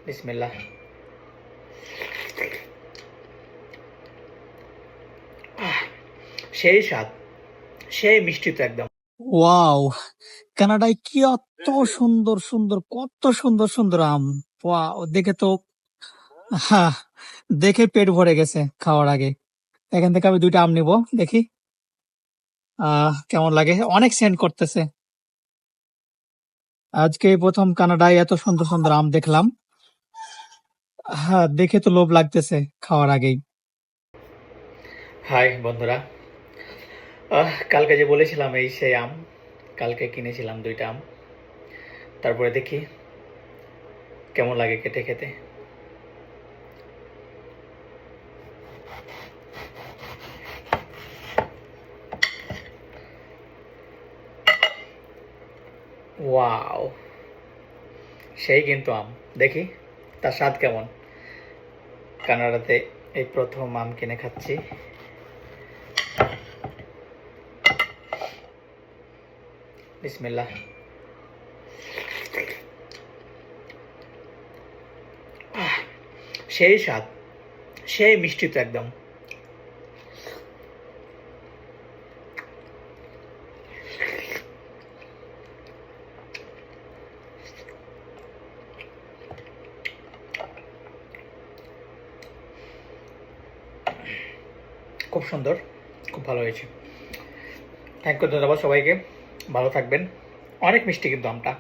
বিসমিল্লাহ। সেই স্বাদ, সেই মিষ্টি তো একদম। ওয়াও! কানাডায় কি এত সুন্দর, সুন্দর কত সুন্দর, সুন্দর আম। ওয়াও! দেখে তো হ্যাঁ, দেখে পেট ভরে গেছে খাওয়ার আগে। এখান থেকে আমি ২ টা আম নিবো। দেখি কেমন লাগে? অনেক সেন্ট করতেছে। আজকে এই ১ম কানাডায় এত সুন্দর, সুন্দর আম দেখলাম। হ্যাঁ, দেখে তো লোভ লাগতেছে খাওয়ার আগেই। হাই বন্ধুরা, কালকে যে বলেছিলাম এই সেই আম, কালকে কিনেছিলাম ২টা আম। তারপরে দেখি কেমন লাগে কেটে খেতে। ওয়াও, সেই কিন্তু আম। দেখি তার স্বাদ কেমন। কানাডাতে এই প্রথম আম কিনে খাচ্ছি। বিসমিল্লাহ। সেই স্বাদ, সেই মিষ্টি তো একদম। খুব সুন্দর, খুব ভালো হয়েছে। থ্যাংক ইউ, ধন্যবাদ সবাইকে। ভালো থাকবেন। অনেক মিষ্টি কিন্তু আমটা।